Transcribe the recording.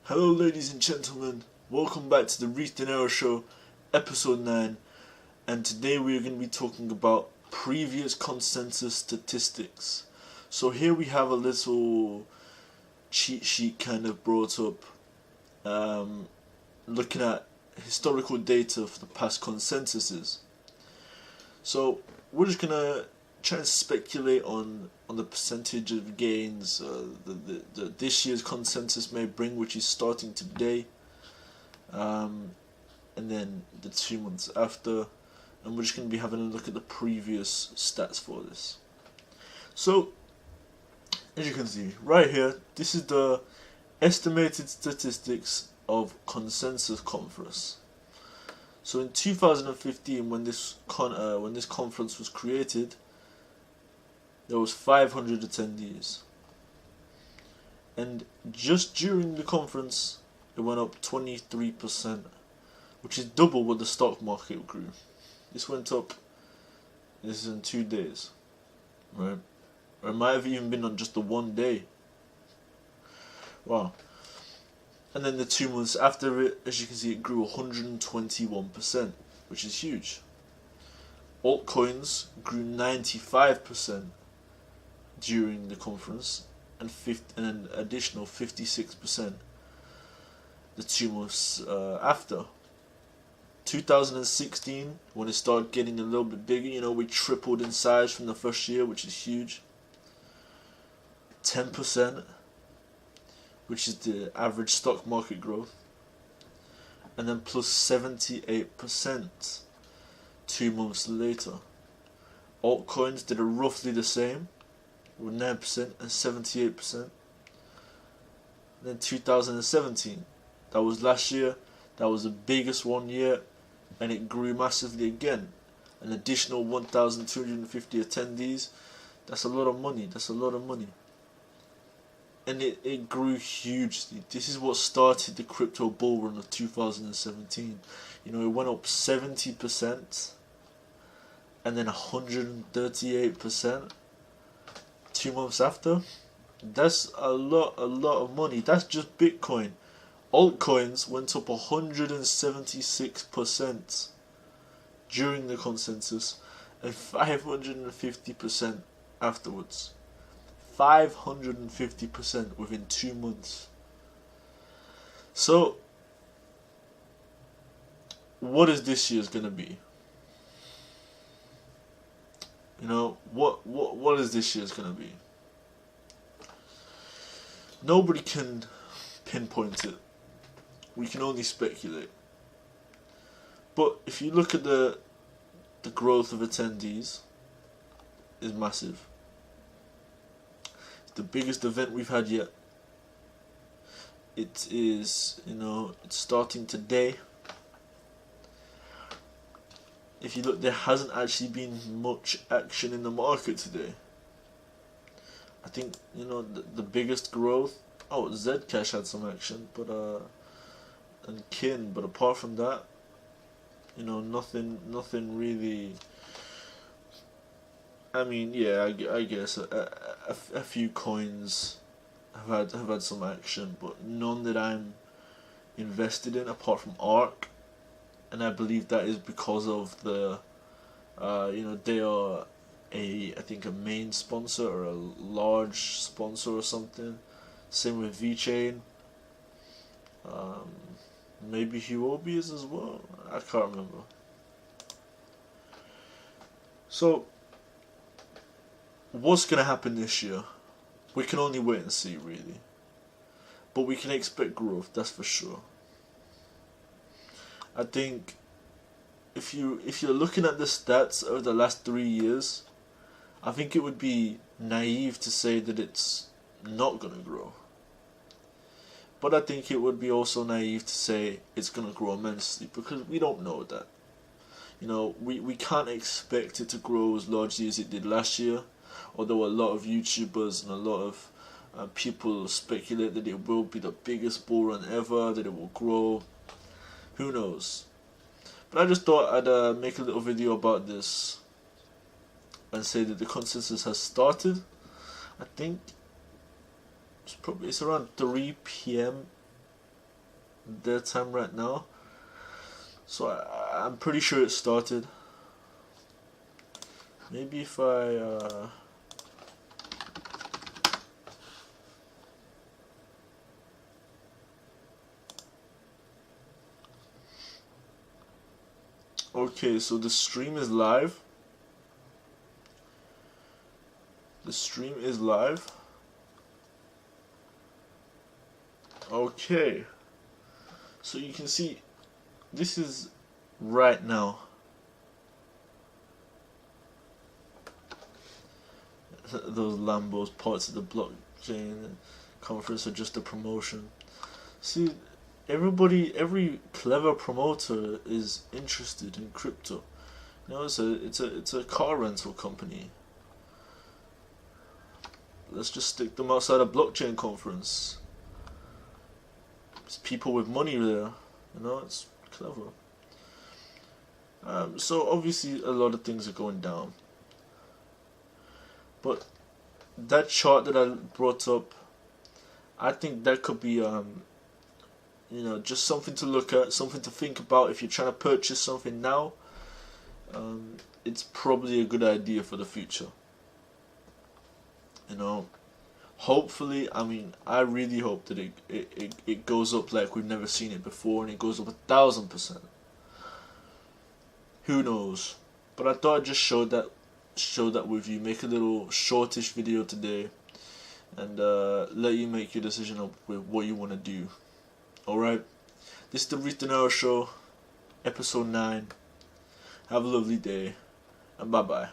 Hello ladies and gentlemen, welcome back to the Rhys Dinero Show, episode 9, and today we are going to be talking about previous consensus statistics. So here we have a little cheat sheet kind of brought up, looking at historical data for the past consensuses. So we're just going to try and speculate on the percentage of gains the this year's consensus may bring, which is starting today, and then the 2 months after, and we're just going to be having a look at the previous stats for this. So, as you can see right here, this is the estimated statistics of consensus conference. So in 2015, when this conference was created, there was 500 attendees, and just during the conference it went up 23%, which is double what the stock market grew. This is in 2 days, right? Or it might have even been on just the 1 day. Wow. And then the 2 months after it, as you can see, it grew 121%, which is huge. Altcoins grew 95% during the conference, and an additional 56% the 2 months after. 2016, when it started getting a little bit bigger, we tripled in size from the first year, which is huge. 10%, which is the average stock market growth, and then plus 78% 2 months later. Altcoins did roughly the same, with 9% and 78%. Then 2017, that was last year, that was the biggest 1 year, and it grew massively again. An additional 1,250 attendees. That's a lot of money. And it grew hugely. This is what started the crypto bull run of 2017. It went up 70% and then 138% 2 months after. That's a lot of money. That's just Bitcoin. Altcoins went up 176% during the consensus and 550% afterwards. 550% within 2 months. So, what is this year's gonna be? What is this year's gonna be? Nobody can pinpoint it. We can only speculate. But if you look at the growth of attendees, is massive. It's the biggest event we've had yet. It is, it's starting today. If you look, there hasn't actually been much action in the market today. I think, the biggest growth, Zcash had some action, but and Kin, but apart from that, nothing really. I mean, yeah, I guess a few coins have had some action, but none that I'm invested in apart from ARK, and I believe that is because of the, they are I think a main sponsor or a large sponsor or something. Same with VeChain. Maybe Huobi is as well. I can't remember. So, what's gonna happen this year? We can only wait and see, really. But we can expect growth, that's for sure. I think if you're looking at the stats over the last 3 years, I think it would be naive to say that it's not gonna grow. But I think it would be also naive to say it's going to grow immensely, because we don't know that. We can't expect it to grow as largely as it did last year, although a lot of YouTubers and a lot of people speculate that it will be the biggest bull run ever, that it will grow. Who knows? But I just thought I'd make a little video about this and say that the consensus has started. I think it's around 3 p.m. their time right now. So I'm pretty sure it started. Maybe if I okay, so the stream is live. The stream is live. Okay. So you can see this is right now. Those Lambos parts of the blockchain conference are just a promotion. See, every clever promoter is interested in crypto. You know, it's a car rental company. Let's just stick them outside a blockchain conference. There's people with money there. You know, it's clever. So obviously a lot of things are going down. But that chart that I brought up, I think that could be you know, just something to look at, something to think about. If you're trying to purchase something now, it's probably a good idea for the future. You know, hopefully, I mean, I really hope that it goes up like we've never seen it before, and it goes up 1,000%. Who knows? But I thought I'd just show that with you, make a little shortish video today, and let you make your decision up with what you want to do. Alright, this is the Rhys Dinero Show, episode 9. Have a lovely day, and bye bye.